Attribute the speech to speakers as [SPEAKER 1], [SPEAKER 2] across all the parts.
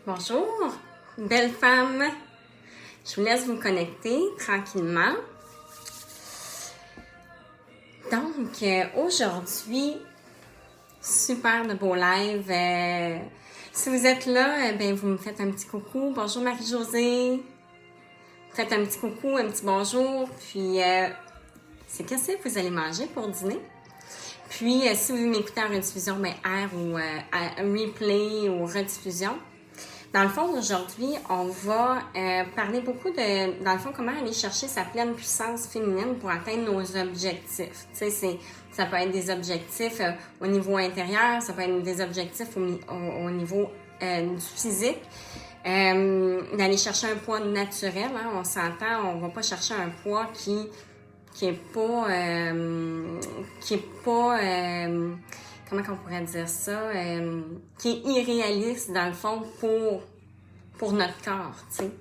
[SPEAKER 1] Bonjour, belle femme. Je vous laisse vous connecter tranquillement. Donc, aujourd'hui, super de beau live. Si vous êtes là, vous me faites un petit coucou. Bonjour Marie-Josée. Faites un petit coucou, un petit bonjour. Puis, c'est qu'est-ce que vous allez manger pour dîner? Puis, si vous m'écoutez en rediffusion, R ou replay ou rediffusion. Dans le fond, aujourd'hui, on va parler beaucoup de, dans le fond, comment aller chercher sa pleine puissance féminine pour atteindre nos objectifs. Tu sais, ça peut être des objectifs au niveau intérieur, ça peut être des objectifs au niveau du physique. D'aller chercher un poids naturel, hein, on s'entend, on va pas chercher un poids qui est pas comment qu'on pourrait dire ça, qui est irréaliste dans le fond pour notre corps, tu sais.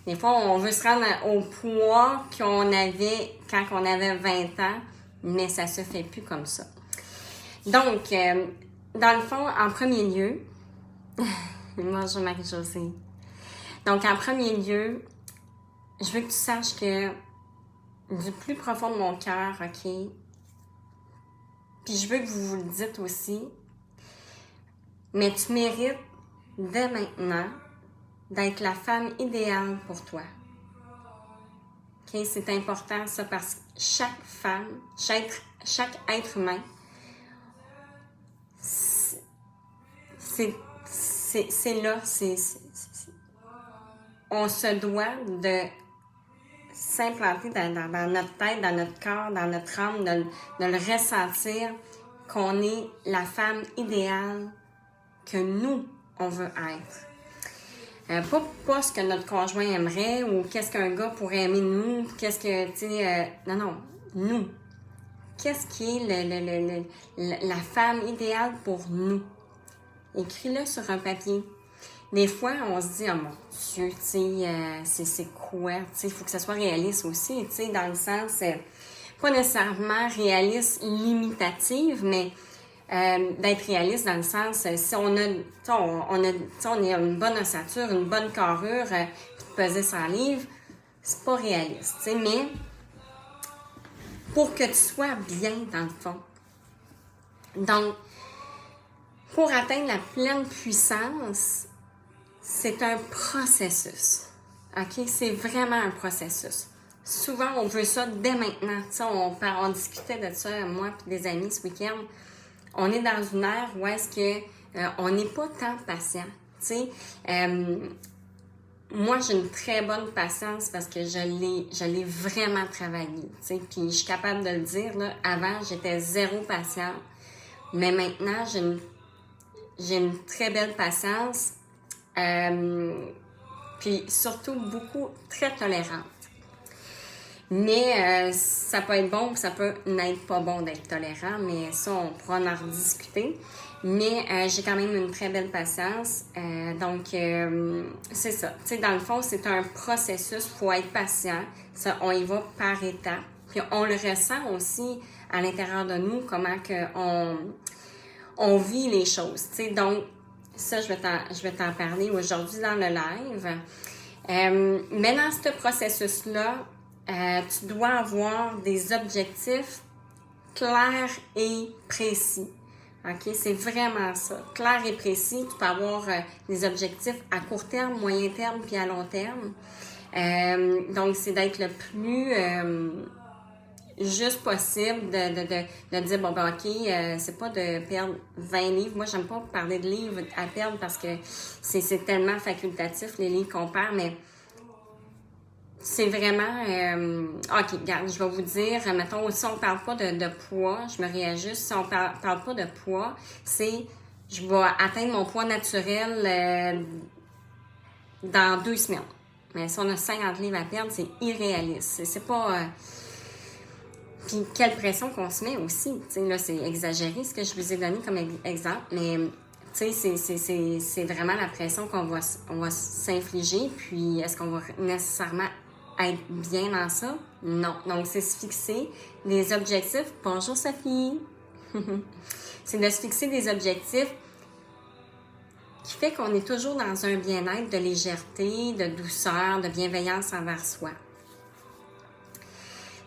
[SPEAKER 1] Des fois, on veut se rendre au poids qu'on avait quand on avait 20 ans, mais ça se fait plus comme ça. Donc, dans le fond, en premier lieu, bonjour Marie-Josée. Donc, en premier lieu, je veux que tu saches que du plus profond de mon cœur, OK, puis je veux que vous le dites aussi, mais tu mérites dès maintenant d'être la femme idéale pour toi. OK? C'est important ça parce que chaque femme, chaque être humain, c'est là, on se doit de s'implanter dans notre tête, dans notre corps, dans notre âme, de le ressentir qu'on est la femme idéale que nous, on veut être. Pas ce que notre conjoint aimerait ou qu'est-ce qu'un gars pourrait aimer de nous, qu'est-ce que, tu sais, non, nous. Qu'est-ce qui est la femme idéale pour nous? Écris-le sur un papier. Des fois, on se dit, oh mon Dieu, tu sais, c'est quoi? Tu sais, il faut que ça soit réaliste aussi, tu sais, dans le sens, pas nécessairement réaliste, limitative, mais d'être réaliste dans le sens, si on a une bonne ossature, une bonne carrure, puis de peser 100 livres, c'est pas réaliste, tu sais, mais pour que tu sois bien dans le fond. Donc, pour atteindre la pleine puissance, c'est un processus, ok? C'est vraiment un processus. Souvent, on veut ça dès maintenant, tu sais, on discutait de ça, moi et des amis ce week-end. On est dans une ère où est-ce que on n'est pas tant patient. Tu sais, moi j'ai une très bonne patience parce que je l'ai vraiment travaillé. Tu sais, puis je suis capable de le dire là. Avant j'étais zéro patiente, mais maintenant j'ai une très belle patience. Puis surtout beaucoup très tolérante. Mais ça peut être bon, ça peut n'être pas bon d'être tolérant, mais ça, on pourra en rediscuter. Mais j'ai quand même une très belle patience. Donc, c'est ça. Tu sais, dans le fond, c'est un processus. Il faut être patient. Ça, on y va par étapes. Puis on le ressent aussi à l'intérieur de nous, comment que on vit les choses. Tu sais, donc, ça, je vais t'en parler aujourd'hui dans le live. Mais dans ce processus-là, tu dois avoir des objectifs clairs et précis. OK? C'est vraiment ça. Clair et précis. Tu peux avoir des objectifs à court terme, moyen terme, puis à long terme. Donc, c'est d'être le plus juste possible de dire, bon, ben, OK, c'est pas de perdre 20 livres. Moi, j'aime pas parler de livres à perdre parce que c'est tellement facultatif, les livres qu'on perd, mais c'est vraiment... OK, regarde, je vais vous dire, mettons, si on ne parle pas de poids, je me réajuste, si on ne parle pas de poids, c'est je vais atteindre mon poids naturel dans 2 semaines. Mais si on a 50 livres à perdre, c'est irréaliste. C'est pas... Puis quelle pression qu'on se met aussi. Tu sais, là, c'est exagéré ce que je vous ai donné comme exemple, mais... Tu sais, c'est vraiment la pression qu'on va s'infliger. Puis, est-ce qu'on va nécessairement être bien dans ça? Non. Donc, c'est se fixer des objectifs. Bonjour, Sophie! C'est de se fixer des objectifs qui fait qu'on est toujours dans un bien-être de légèreté, de douceur, de bienveillance envers soi.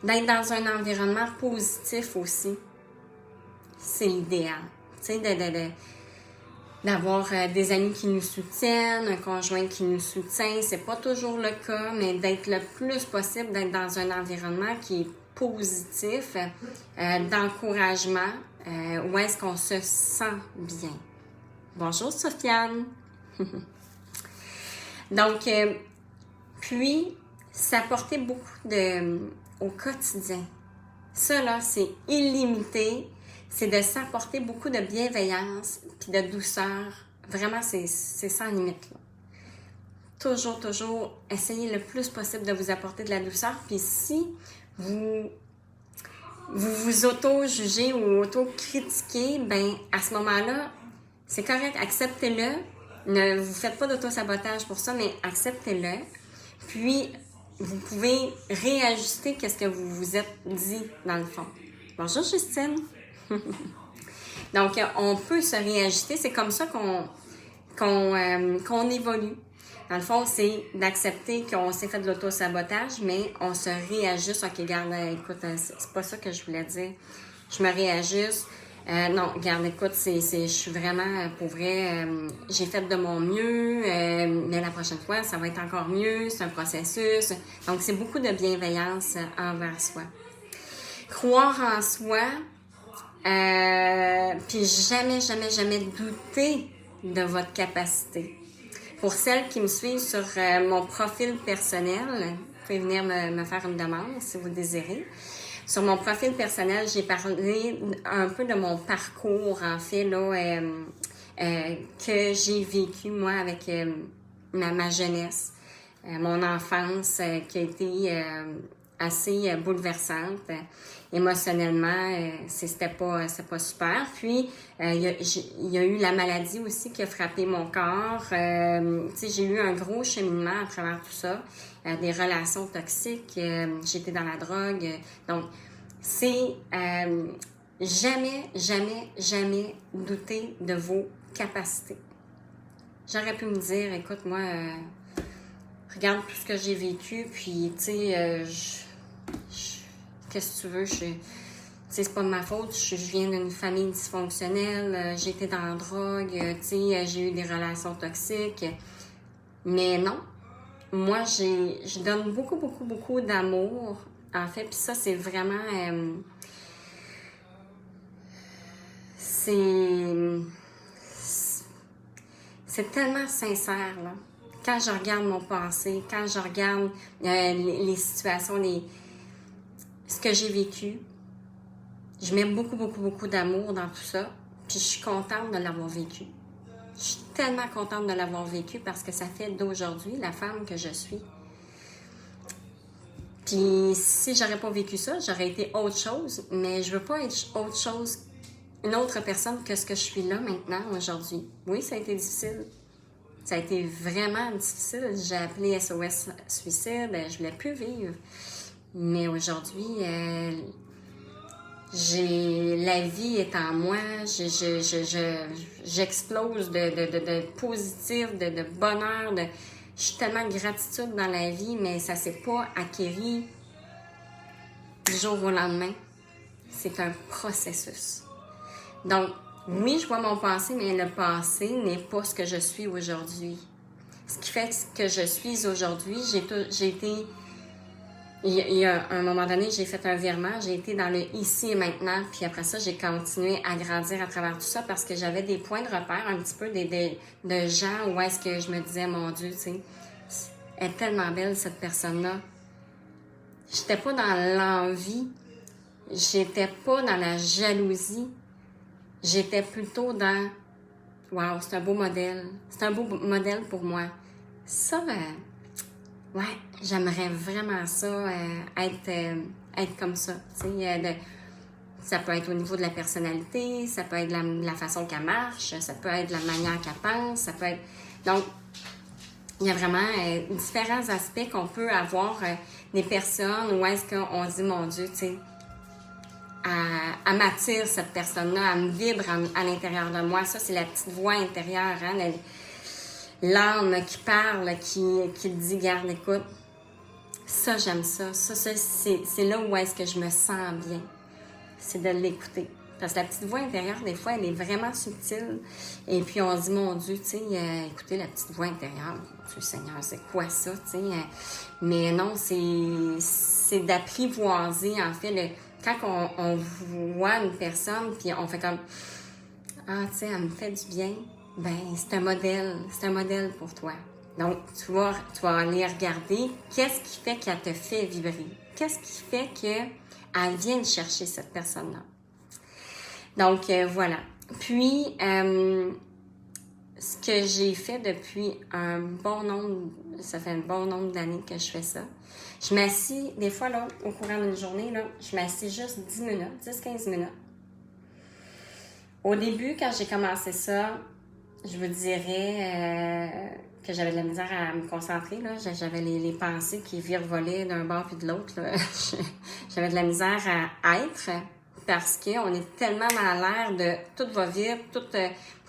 [SPEAKER 1] D'être dans un environnement positif aussi, c'est l'idéal. Tu sais, d'avoir des amis qui nous soutiennent, un conjoint qui nous soutient, c'est pas toujours le cas, mais d'être le plus possible, d'être dans un environnement qui est positif, d'encouragement, où est-ce qu'on se sent bien. Bonjour Sofiane! Donc, puis, s'apporter beaucoup au quotidien. Ça, là, c'est illimité. C'est de s'apporter beaucoup de bienveillance puis de douceur. Vraiment, c'est sans limite, là. Toujours, essayez le plus possible de vous apporter de la douceur. Puis si vous auto-jugez ou auto-critiquez, ben à ce moment-là, c'est correct, acceptez-le. Ne vous faites pas d'auto-sabotage pour ça, mais acceptez-le. Puis, vous pouvez réajuster qu'est-ce que vous vous êtes dit dans le fond. Bonjour Justine! Donc, on peut se réajuster. C'est comme ça qu'on évolue. Dans le fond, c'est d'accepter qu'on s'est fait de l'auto-sabotage, mais on se réajuste. OK, garde, écoute, c'est pas ça que je voulais dire. Je me réajuste. Non, garde, écoute, je suis vraiment, pour vrai, j'ai fait de mon mieux, mais la prochaine fois, ça va être encore mieux. C'est un processus. Donc, c'est beaucoup de bienveillance envers soi. Croire en soi, puis jamais douter de votre capacité. Pour celles qui me suivent sur mon profil personnel, vous pouvez venir me faire une demande si vous désirez. Sur mon profil personnel, j'ai parlé un peu de mon parcours, en fait, là, que j'ai vécu, moi, avec ma jeunesse, mon enfance qui a été assez bouleversante. Émotionnellement, c'était pas super. Puis, il y a eu la maladie aussi qui a frappé mon corps. Tu sais, j'ai eu un gros cheminement à travers tout ça. Des relations toxiques, j'étais dans la drogue. Donc, c'est jamais douter de vos capacités. J'aurais pu me dire, écoute, moi, regarde tout ce que j'ai vécu, puis, tu sais, qu'est-ce que tu veux, c'est pas de ma faute, je viens d'une famille dysfonctionnelle, j'ai été dans la drogue, tu sais, j'ai eu des relations toxiques. Mais non, moi, je donne beaucoup d'amour, en fait, puis ça, c'est vraiment... c'est tellement sincère, là. Quand je regarde mon passé, quand je regarde les situations, ce que j'ai vécu, je mets beaucoup d'amour dans tout ça, puis je suis contente de l'avoir vécu. Je suis tellement contente de l'avoir vécu parce que ça fait d'aujourd'hui la femme que je suis. Puis si j'aurais pas vécu ça, j'aurais été autre chose, mais je veux pas être autre chose, une autre personne que ce que je suis là maintenant, aujourd'hui. Oui, ça a été difficile. Ça a été vraiment difficile. J'ai appelé SOS Suicide, je voulais plus vivre. Mais aujourd'hui, la vie est en moi, j'explose de positif, de bonheur, j'ai tellement de gratitude dans la vie, mais ça s'est pas acquis du jour au lendemain. C'est un processus. Donc, oui, je vois mon passé, mais le passé n'est pas ce que je suis aujourd'hui. Ce qui fait que je suis aujourd'hui, j'ai été... Il y a un moment donné, j'ai fait un virement, j'ai été dans le ici et maintenant, puis après ça, j'ai continué à grandir à travers tout ça parce que j'avais des points de repère, un petit peu de gens où est-ce que je me disais, mon Dieu, tu sais, elle est tellement belle, cette personne-là. J'étais pas dans l'envie, j'étais pas dans la jalousie, j'étais plutôt dans, wow, c'est un beau modèle, c'est un beau modèle pour moi. Ça, ouais, j'aimerais vraiment ça, être comme ça, tu sais, ça peut être au niveau de la personnalité, ça peut être la façon qu'elle marche, ça peut être la manière qu'elle pense, ça peut être... Donc, il y a vraiment différents aspects qu'on peut avoir des personnes où est-ce qu'on se dit, mon Dieu, tu sais, elle m'attire cette personne-là, elle me vibre à l'intérieur de moi. Ça, c'est la petite voix intérieure, hein, l'âme qui parle, qui te dit, garde, écoute, ça, j'aime ça. Ça, c'est là où est-ce que je me sens bien. C'est de l'écouter. Parce que la petite voix intérieure, des fois, elle est vraiment subtile. Et puis, on se dit, mon Dieu, tu sais, écoutez, la petite voix intérieure, mon Dieu Seigneur, c'est quoi ça, tu sais? Mais non, c'est d'apprivoiser, en fait, quand on voit une personne, puis on fait comme, ah, tu sais, elle me fait du bien, ben, c'est un modèle pour toi. Donc, tu vas aller regarder qu'est-ce qui fait qu'elle te fait vibrer. Qu'est-ce qui fait qu'elle vient chercher cette personne-là. Donc, voilà. Puis, ce que j'ai fait depuis ça fait un bon nombre d'années que je fais ça. Je m'assis, des fois, là, au courant d'une journée, là, je m'assis juste 10-15 minutes. Au début, quand j'ai commencé ça, je vous dirais que j'avais de la misère à me concentrer, là. J'avais les pensées qui virevoltaient d'un bord puis de l'autre, là. J'avais de la misère à être parce qu'on est tellement dans l'air de tout va vite,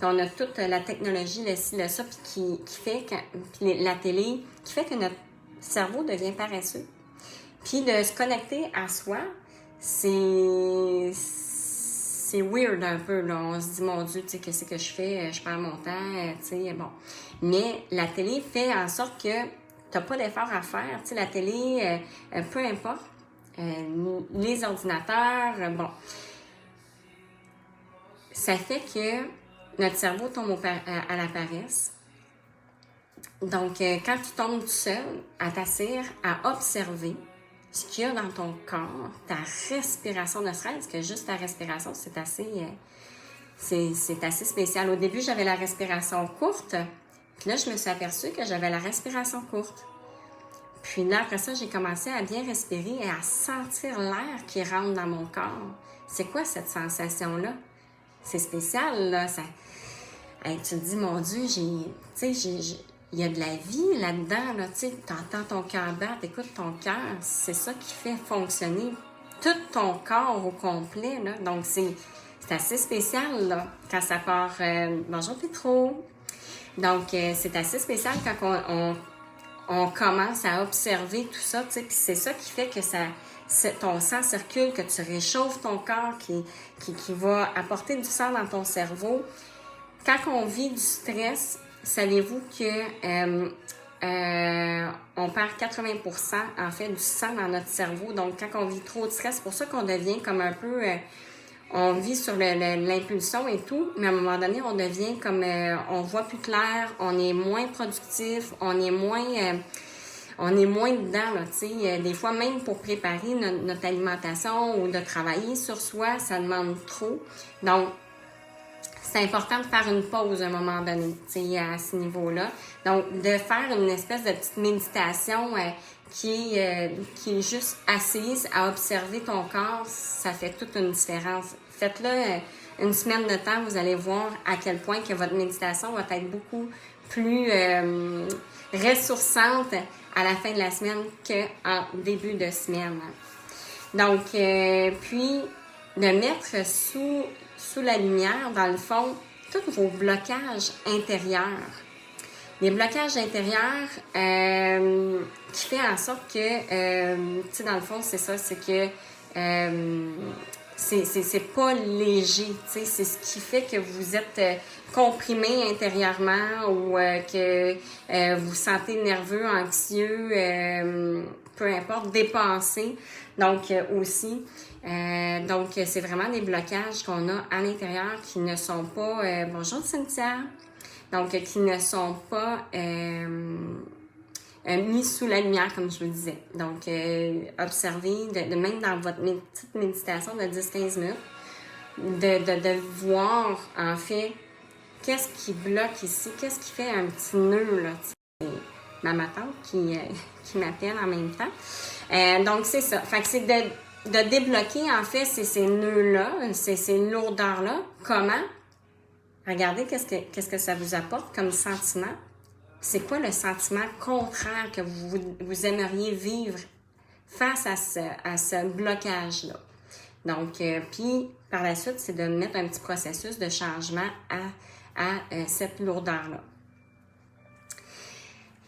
[SPEAKER 1] on a toute la technologie, le ci, le ça, puis qui fait puis la télé, qui fait que notre cerveau devient paresseux. Puis de se connecter à soi, c'est weird un peu, là. On se dit, mon Dieu, tu sais, qu'est-ce que je fais? Je perds mon temps, tu sais, bon. Mais la télé fait en sorte que t'as pas d'effort à faire. Tu sais, la télé, peu importe, les ordinateurs, bon. Ça fait que notre cerveau tombe à la paresse. Donc, quand tu tombes tout seul, à t'asseoir, à observer ce qu'il y a dans ton corps, ta respiration, ne serait-ce que juste ta respiration, c'est assez spécial. Au début, j'avais la respiration courte, puis là, je me suis aperçue que j'avais la respiration courte. Puis là, après ça, j'ai commencé à bien respirer et à sentir l'air qui rentre dans mon corps. C'est quoi cette sensation-là? C'est spécial, là. Tu te dis, mon Dieu, il y a de la vie là-dedans, là, tu sais, t'entends ton cœur battre, écoute ton cœur, c'est ça qui fait fonctionner tout ton corps au complet, là. Donc, c'est assez spécial, là, quand ça part. Bonjour, Pétro. Donc, c'est assez spécial quand on commence à observer tout ça, tu sais, puis c'est ça qui fait que ton sang circule, que tu réchauffes ton corps, qui va apporter du sang dans ton cerveau. Quand on vit du stress, savez-vous que on perd 80% en fait du sang dans notre cerveau. Donc, quand on vit trop de stress, c'est pour ça qu'on devient comme un peu... on vit sur l'impulsion et tout, mais à un moment donné, on devient comme... on voit plus clair, on est moins productif, on est moins dedans, là, tu sais. Des fois, même pour préparer notre alimentation ou de travailler sur soi, ça demande trop. Donc, c'est important de faire une pause à un moment donné, tu sais, à ce niveau-là. Donc, de faire une espèce de petite méditation qui est juste assise à observer ton corps, ça fait toute une différence. Faites-le une semaine de temps, vous allez voir à quel point que votre méditation va être beaucoup plus ressourçante à la fin de la semaine qu'en début de semaine. Donc, puis, de mettre sous la lumière, dans le fond, tous vos blocages intérieurs. Les blocages intérieurs qui fait en sorte que, tu sais, dans le fond, c'est ça, c'est que c'est pas léger, tu sais, c'est ce qui fait que vous êtes comprimé intérieurement ou que vous sentez nerveux, anxieux, peu importe, dépensé, donc aussi. Donc, c'est vraiment des blocages qu'on a à l'intérieur qui ne sont pas... bonjour Cynthia! Donc, qui ne sont pas mis sous la lumière, comme je vous disais. Donc, observez, même dans votre petite méditation de 10-15 minutes, de voir, en fait, qu'est-ce qui bloque ici, qu'est-ce qui fait un petit nœud, là. C'est ma tante qui m'appelle en même temps. Donc, c'est ça. Fait que c'est de débloquer, en fait, ces nœuds-là, ces lourdeurs-là. Comment? Regardez qu'est-ce que ça vous apporte comme sentiment. C'est quoi le sentiment contraire que vous aimeriez vivre face à ce blocage-là? Donc, puis, par la suite, c'est de mettre un petit processus de changement à cette lourdeur-là.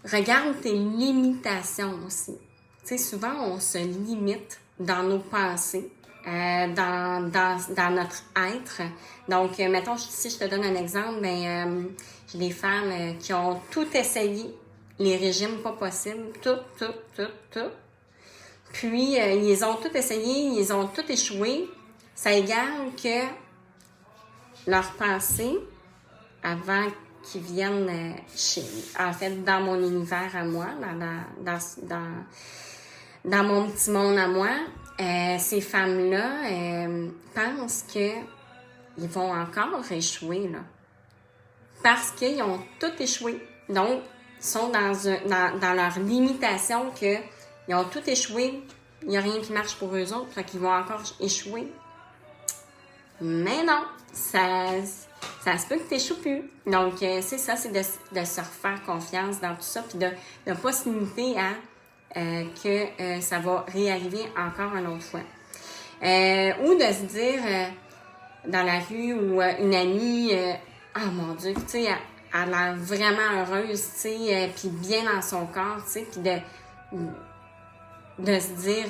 [SPEAKER 1] regarde tes limitations aussi. Tu sais, souvent, on se limite dans nos pensées, dans notre être. Donc, mettons, si je te donne un exemple, j'ai des femmes qui ont tout essayé, les régimes pas possibles, tout. Puis, ils ont tout essayé, ils ont tout échoué. Ça égale que leurs pensées, avant qu'ils viennent en fait, dans mon univers à moi, dans mon petit monde à moi, ces femmes-là pensent que ils vont encore échouer, là. Parce qu'ils ont tout échoué. Donc, ils sont dans leur limitation que ils ont tout échoué, il n'y a rien qui marche pour eux autres, fait qu'ils vont encore échouer. Mais non, ça se peut que tu échoues plus. Donc, c'est ça, c'est de se refaire confiance dans tout ça, puis de ne pas se limiter à que ça va réarriver encore une autre fois. Ou de se dire dans la rue ou une amie, oh mon Dieu, tu sais, elle a l'air vraiment heureuse, tu sais, puis bien dans son corps, tu sais, puis de se dire,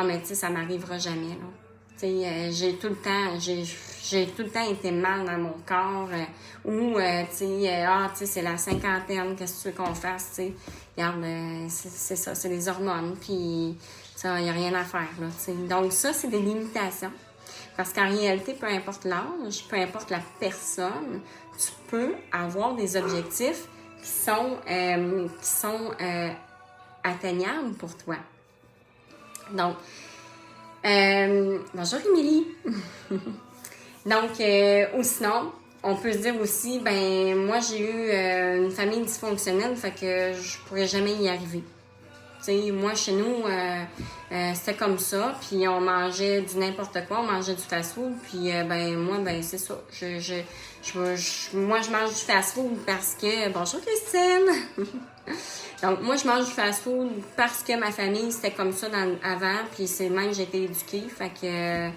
[SPEAKER 1] mais tu sais, ça m'arrivera jamais, là. Tu sais, j'ai tout le temps été mal dans mon corps, ou, tu sais, c'est la cinquantaine, qu'est-ce que tu veux qu'on fasse, tu sais. Regarde, c'est ça, c'est les hormones, puis ça, il n'y a rien à faire, là, tu sais. Donc, ça, c'est des limitations. Parce qu'en réalité, peu importe l'âge, peu importe la personne, tu peux avoir des objectifs qui sont atteignables pour toi. Donc, bonjour Émilie. Donc, ou sinon, on peut se dire aussi, moi j'ai eu une famille dysfonctionnelle, fait que je pourrais jamais y arriver. Tu sais, moi chez nous, c'était comme ça, puis on mangeait du n'importe quoi, on mangeait du fast-food, puis moi, c'est ça. Moi, je mange du fast-food parce que... Bonjour Christine! Donc, moi, je mange du fast-food parce que ma famille, c'était comme ça avant, puis c'est même que j'ai été éduquée, fait que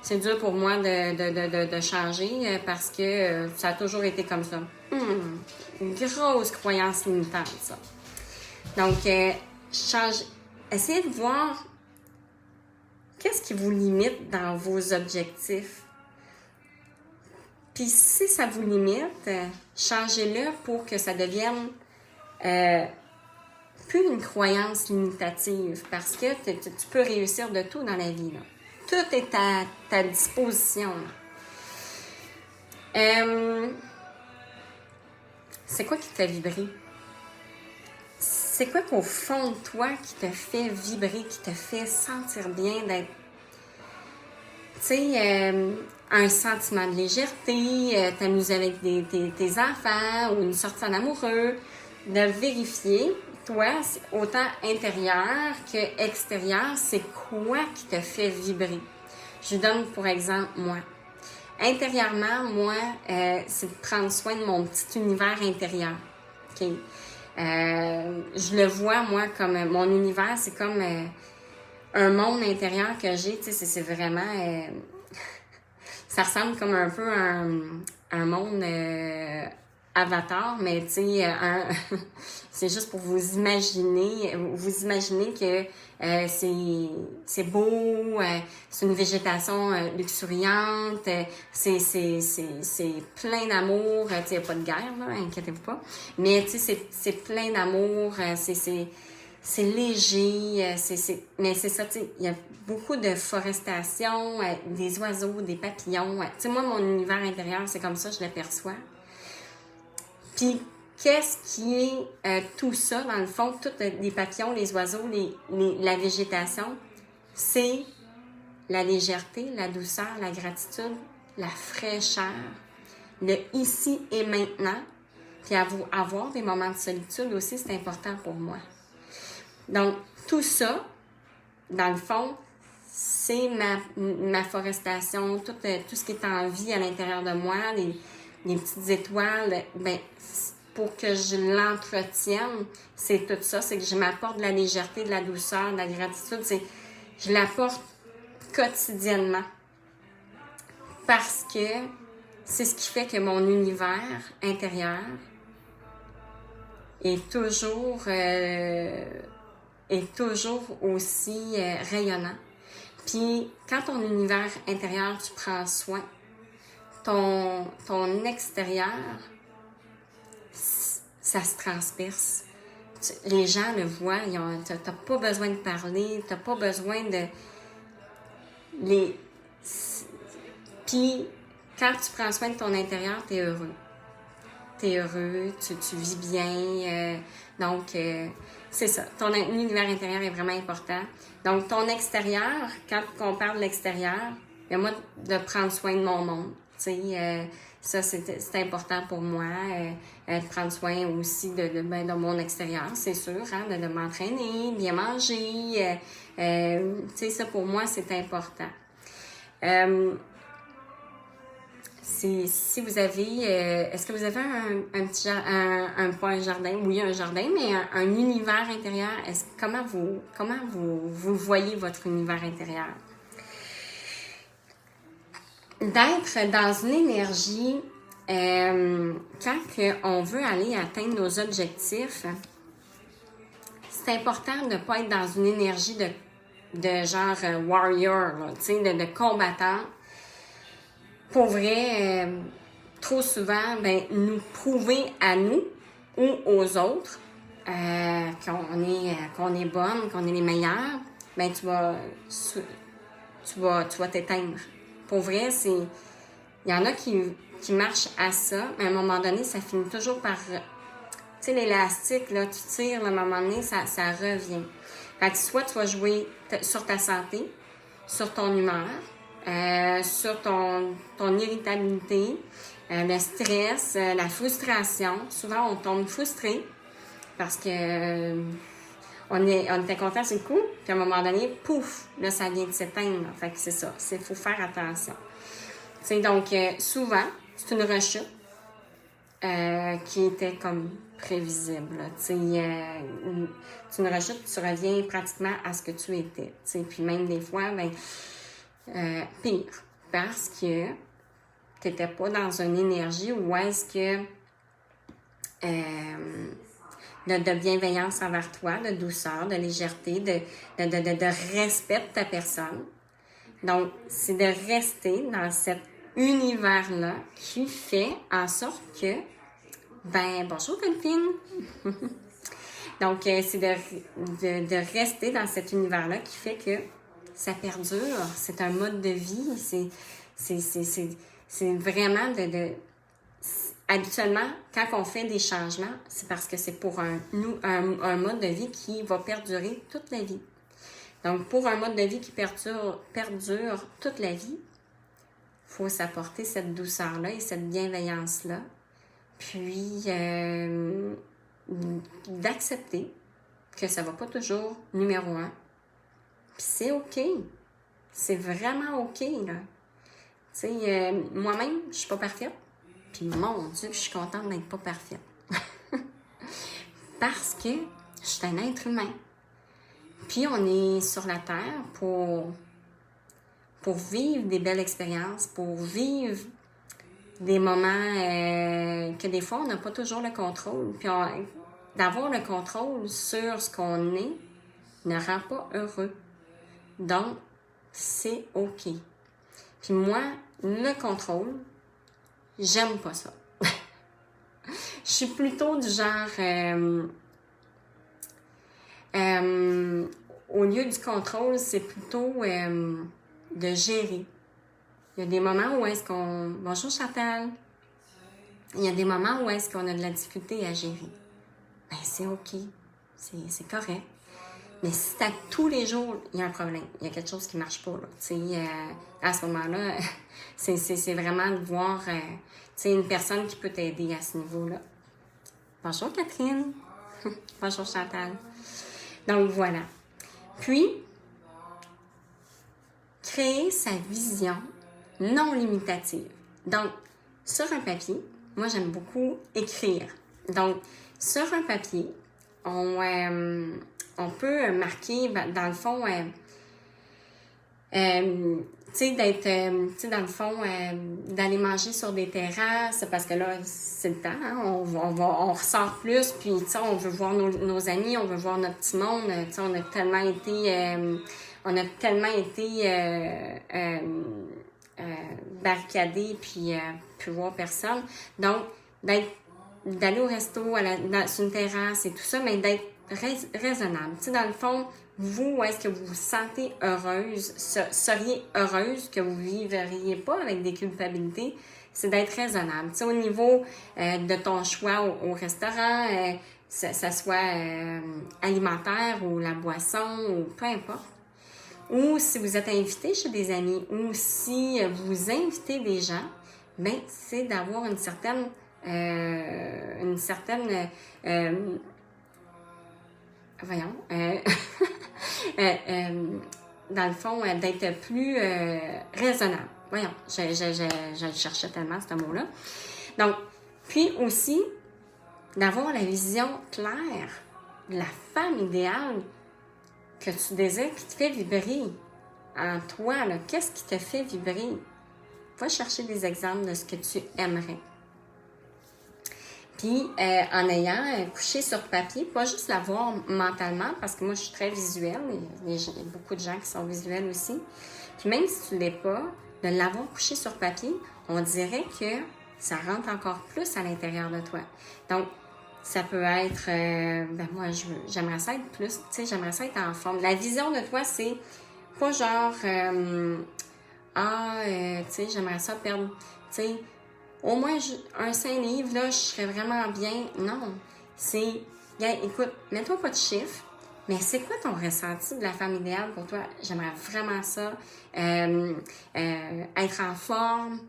[SPEAKER 1] c'est dur pour moi de changer parce que ça a toujours été comme ça. Une grosse croyance limitante, ça. Donc, essayez de voir qu'est-ce qui vous limite dans vos objectifs. Puis si ça vous limite, changez-le pour que ça devienne plus une croyance limitative, parce que tu peux réussir de tout dans la vie, là. Tout est à ta disposition. C'est quoi qui te fait vibrer? C'est quoi qu'au fond de toi qui te fait vibrer, qui te fait sentir bien d'être... Tu sais, un sentiment de légèreté, t'amuser avec tes enfants ou une sortie en amoureux, de vérifier, toi, autant intérieur que extérieur, c'est quoi qui te fait vibrer. Je donne pour exemple moi. Intérieurement, moi, c'est de prendre soin de mon petit univers intérieur. OK? Je le vois, moi, comme mon univers, c'est comme un monde intérieur que j'ai. Tu sais, c'est vraiment... ça ressemble comme un peu à un monde Avatar, mais tu sais, c'est juste pour vous imaginer que c'est beau, c'est une végétation luxuriante, c'est plein d'amour, tu sais, il n'y a pas de guerre, là, inquiétez-vous pas, mais tu sais, c'est plein d'amour, c'est léger, mais c'est ça, tu sais, il y a beaucoup de forestation, des oiseaux, des papillons, tu sais, moi, mon univers intérieur, c'est comme ça, je le perçois. Puis, qu'est-ce qui est tout ça, dans le fond, tous les papillons, les oiseaux, la végétation, c'est la légèreté, la douceur, la gratitude, la fraîcheur, le ici et maintenant, puis avoir des moments de solitude aussi, c'est important pour moi. Donc, tout ça, dans le fond, c'est ma forestation, tout ce qui est en vie à l'intérieur de moi, les petites étoiles, pour que je l'entretienne, c'est tout ça, c'est que je m'apporte de la légèreté, de la douceur, de la gratitude, je l'apporte quotidiennement. Parce que c'est ce qui fait que mon univers intérieur est toujours aussi rayonnant. Puis, quand ton univers intérieur, tu prends soin, ton extérieur, ça se transperce. Les gens le voient, t'as pas besoin de parler, t'as pas besoin de... Puis, quand tu prends soin de ton intérieur, t'es heureux. T'es heureux, tu vis bien, donc c'est ça. Ton univers intérieur est vraiment important. Donc, ton extérieur, quand on parle de l'extérieur, ben moi, de prendre soin de mon monde, tu sais, ça, c'est important pour moi, de prendre soin aussi de mon extérieur, c'est sûr, hein, de m'entraîner, bien manger, tu sais, ça, pour moi, c'est important. Si vous avez, est-ce que vous avez pas un jardin, oui, un jardin, mais un univers intérieur, comment vous voyez votre univers intérieur? D'être dans une énergie, quand on veut aller atteindre nos objectifs, c'est important de ne pas être dans une énergie de genre warrior, tu sais, de combattant. Pour vrai, trop souvent, nous prouver à nous ou aux autres qu'on est bonne, qu'on est les meilleurs, tu vas t'éteindre. Pour vrai, il y en a qui marchent à ça, mais à un moment donné, ça finit toujours par... Tu sais, l'élastique, là, tu tires, là, à un moment donné, ça revient. Fait que soit tu vas jouer sur ta santé, sur ton humeur, sur ton irritabilité, le stress, la frustration. Souvent, on tombe frustré parce que on était content sur le coup, puis à un moment donné, pouf, là, ça vient de s'éteindre. Fait que c'est ça, il faut faire attention. T'sais, donc, souvent, c'est une rechute qui était comme prévisible. C'est une rechute, tu reviens pratiquement à ce que tu étais. T'sais. Puis même des fois, pire, parce que tu n'étais pas dans une énergie où est-ce que de bienveillance envers toi, de douceur, de légèreté, de respect de ta personne. Donc, c'est de rester dans cet univers-là qui fait en sorte que, bonjour Delphine! Donc, c'est de rester dans cet univers-là qui fait que ça perdure, c'est un mode de vie, c'est vraiment habituellement, quand on fait des changements, c'est parce que c'est pour un mode de vie qui va perdurer toute la vie. Donc, pour un mode de vie qui perdure toute la vie, il faut s'apporter cette douceur-là et cette bienveillance-là, puis d'accepter que ça ne va pas toujours numéro 1. Puis c'est OK. C'est vraiment OK, là. Tu sais, moi-même, je suis pas parfaite. Puis mon Dieu, je suis contente d'être pas parfaite. Parce que je suis un être humain. Puis on est sur la Terre pour vivre des belles expériences, pour vivre des moments que des fois, on n'a pas toujours le contrôle. Puis d'avoir le contrôle sur ce qu'on est ne rend pas heureux. Donc, c'est OK. Puis moi, le contrôle, j'aime pas ça. Je suis plutôt du genre... au lieu du contrôle, c'est plutôt de gérer. Il y a des moments où est-ce qu'on... Bonjour Chantal! Il y a des moments où est-ce qu'on a de la difficulté à gérer. C'est OK. C'est correct. Mais si à tous les jours, il y a un problème, il y a quelque chose qui ne marche pas, là, à ce moment-là, c'est vraiment de voir une personne qui peut t'aider à ce niveau-là. Bonjour Catherine. Bonjour Chantal. Donc voilà. Puis, créer sa vision non limitative. Donc, sur un papier, moi j'aime beaucoup écrire. Donc, sur un papier, on peut marquer, dans le fond, Tu sais, d'être, tu sais, dans le fond, d'aller manger sur des terrasses, parce que là, c'est le temps, hein, on ressort plus, puis, tu sais, on veut voir nos amis, on veut voir notre petit monde, tu sais, on a tellement été barricadés, puis plus voir personne. Donc, d'aller au resto, sur une terrasse et tout ça, mais d'être raisonnable. Tu sais, dans le fond, vous, est-ce que vous vous sentez heureuse, seriez heureuse, que vous vivriez pas avec des culpabilités, c'est d'être raisonnable. Tu sais, au niveau de ton choix au restaurant, ça soit alimentaire ou la boisson ou peu importe. Ou si vous êtes invité chez des amis ou si vous invitez des gens, ben c'est d'avoir une certaine voyons, dans le fond, d'être plus raisonnable. Voyons, je le cherchais tellement, ce mot-là. Donc, puis aussi, d'avoir la vision claire de la femme idéale que tu désires, qui te fait vibrer en toi. Là, qu'est-ce qui te fait vibrer? Va chercher des exemples de ce que tu aimerais. Puis, en ayant couché sur papier, pas juste la voir mentalement, parce que moi, je suis très visuelle, il y a beaucoup de gens qui sont visuels aussi. Puis même si tu ne l'es pas, de l'avoir couché sur papier, on dirait que ça rentre encore plus à l'intérieur de toi. Donc, ça peut être, moi, j'aimerais ça être plus, tu sais, j'aimerais ça être en forme. La vision de toi, c'est pas genre, tu sais, j'aimerais ça perdre, tu sais, au moins un 5 livres, là, je serais vraiment bien. Non, c'est, écoute, mets-toi pas de chiffres, mais c'est quoi ton ressenti de la femme idéale pour toi? J'aimerais vraiment ça, être en forme,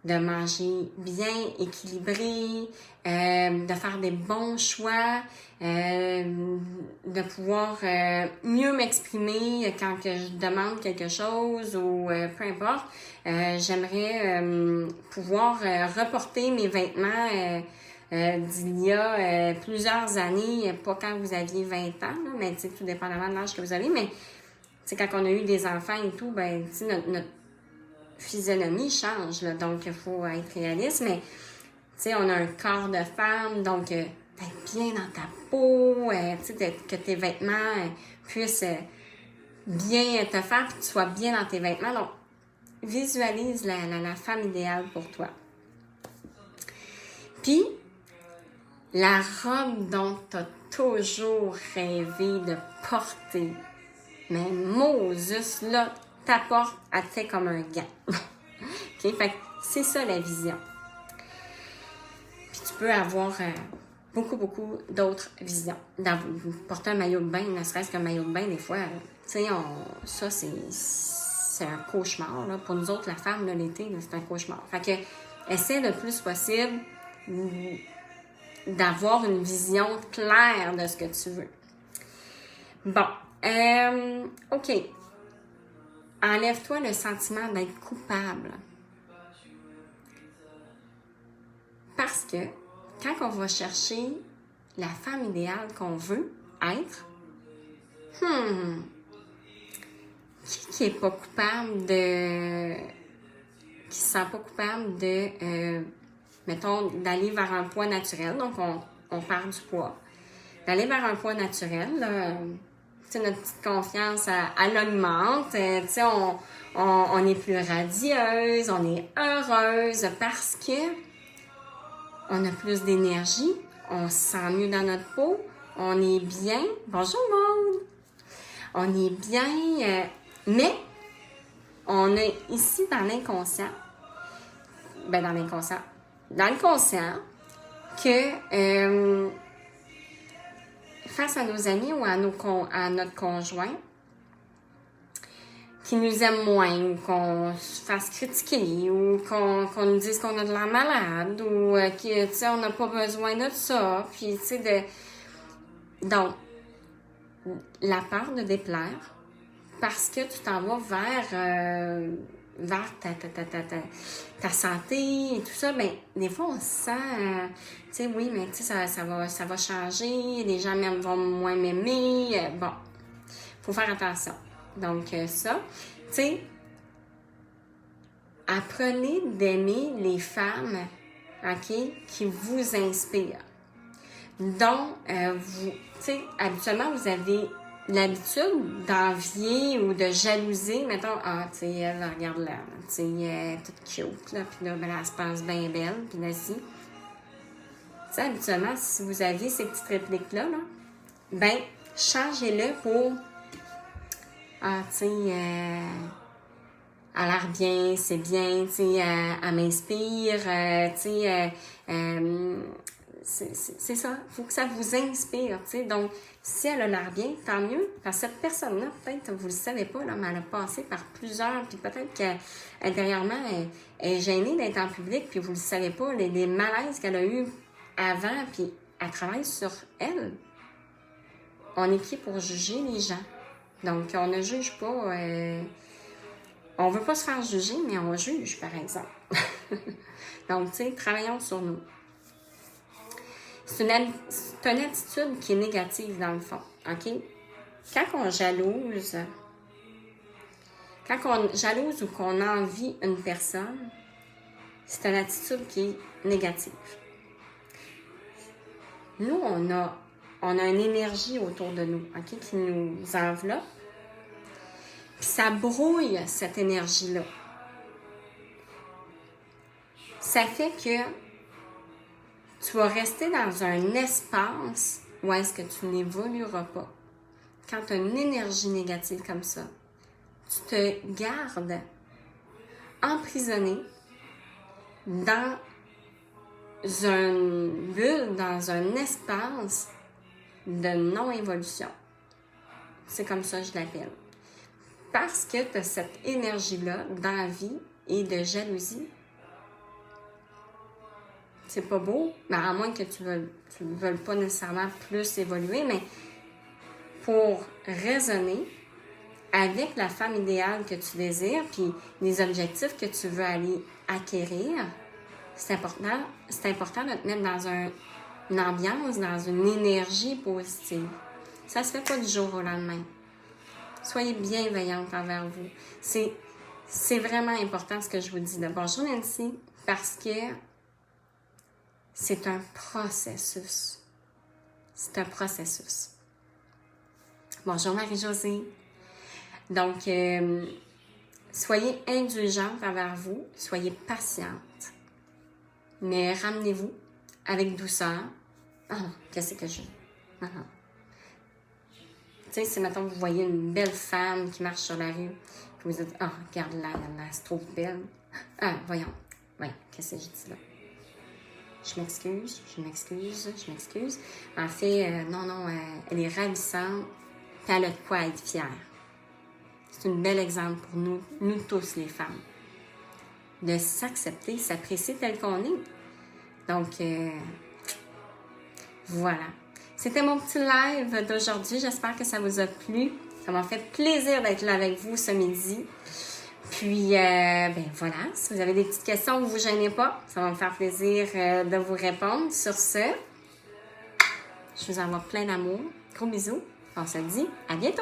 [SPEAKER 1] de manger bien, équilibré, de faire des bons choix, de pouvoir mieux m'exprimer quand que je demande quelque chose ou peu importe. J'aimerais pouvoir reporter mes vêtements d'il y a plusieurs années, pas quand vous aviez 20 ans, là, mais tout dépendamment de l'âge que vous avez, mais quand on a eu des enfants et tout, ben notre physionomie change, là, donc il faut être réaliste, mais tu sais, on a un corps de femme, donc d'être bien dans ta peau, tu sais, que tes vêtements puissent bien te faire, que tu sois bien dans tes vêtements. Donc, visualise la femme idéale pour toi. Puis, la robe dont tu as toujours rêvé de porter, mais Moses, là, ta porte, elle te fait comme un gant. OK? Fait que c'est ça la vision. Puis tu peux avoir beaucoup d'autres visions. Porter un maillot de bain, ne serait-ce qu'un maillot de bain, des fois, tu sais, ça, c'est un cauchemar. Là. Pour nous autres, la femme, là, l'été, là, c'est un cauchemar. Fait que, essaie le plus possible d'avoir une vision claire de ce que tu veux. Bon. OK. Enlève-toi le sentiment d'être coupable. Parce que quand on va chercher la femme idéale qu'on veut être, qui est pas coupable de... qui se sent pas coupable de, mettons, d'aller vers un poids naturel, donc on perd du poids. D'aller vers un poids naturel, notre petite confiance, elle augmente. Tu sais, on est plus radieuse, on est heureuse parce que on a plus d'énergie, on se sent mieux dans notre peau, on est bien. Bonjour Maud! On est bien, mais on est ici dans l'inconscient. Dans le conscient, que face à nos amis ou à notre conjoint qui nous aime moins ou qu'on se fasse critiquer ou qu'on nous dise qu'on a de l'air malade ou que, tu sais, on n'a pas besoin de ça. Puis, tu sais, donc, la peur de déplaire parce que tu t'en vas vers ta santé et tout ça, ben des fois on se sent, tu sais, oui, mais tu sais, ça va changer, les gens vont moins m'aimer, bon, faut faire attention. Donc ça, tu sais, apprenez d'aimer les femmes, OK, qui vous inspirent. Donc, vous, tu sais, habituellement, vous avez l'habitude d'envier ou de jalouser, mettons, ah, tu sais, elle, regarde là, tu sais, elle est toute cute, là, puis là, ben, elle se pense bien belle, puis là, si. Tu sais, habituellement, si vous aviez ces petites répliques-là, là, ben, changez-le pour, ah, tu sais, elle a l'air bien, c'est bien, tu sais, elle m'inspire, tu sais, c'est ça, il faut que ça vous inspire, tu sais. Donc, si elle a l'air bien, tant mieux, parce que cette personne-là, peut-être, vous ne le savez pas, là, mais elle a passé par plusieurs, puis peut-être qu'intérieurement, elle est gênée d'être en public, puis vous ne le savez pas, les malaises qu'elle a eus avant, puis elle travaille sur elle. On est qui pour juger les gens? Donc, on ne juge pas, on ne veut pas se faire juger, mais on juge, par exemple. Donc, tu sais, travaillons sur nous. C'est une attitude qui est négative dans le fond, OK? Quand on jalouse ou qu'on envie une personne, c'est une attitude qui est négative. Nous, on a une énergie autour de nous, OK, qui nous enveloppe. Puis ça brouille cette énergie-là. Ça fait que tu vas rester dans un espace où est-ce que tu n'évolueras pas. Quand tu as une énergie négative comme ça, tu te gardes emprisonné dans une bulle, dans un espace de non-évolution. C'est comme ça que je l'appelle. Parce que tu as cette énergie-là d'envie et de jalousie. C'est pas beau, mais à moins que tu ne veuilles pas nécessairement plus évoluer, mais pour raisonner avec la femme idéale que tu désires, puis les objectifs que tu veux aller acquérir, c'est important de te mettre dans une ambiance, dans une énergie positive. Ça ne se fait pas du jour au lendemain. Soyez bienveillante envers vous. C'est vraiment important ce que je vous dis. Bonjour Nancy, parce que c'est un processus. C'est un processus. Bonjour Marie-Josée. Donc, soyez indulgente envers vous, soyez patiente, mais ramenez-vous avec douceur. Ah, qu'est-ce que je veux? Tu sais, si maintenant vous voyez une belle femme qui marche sur la rue, puis vous dites, ah, regarde-la, elle se trouve belle. Ah, voyons, qu'est-ce que je dis là? Je m'excuse. En fait, non, elle est ravissante, puis elle a de quoi être fière. C'est un bel exemple pour nous tous les femmes, de s'accepter, s'apprécier tel qu'on est. Donc, voilà. C'était mon petit live d'aujourd'hui. J'espère que ça vous a plu. Ça m'a fait plaisir d'être là avec vous ce midi. Puis, ben voilà, si vous avez des petites questions, ne vous gênez pas. Ça va me faire plaisir de vous répondre. Sur ce, je vous envoie plein d'amour. Gros bisous. On se dit à bientôt.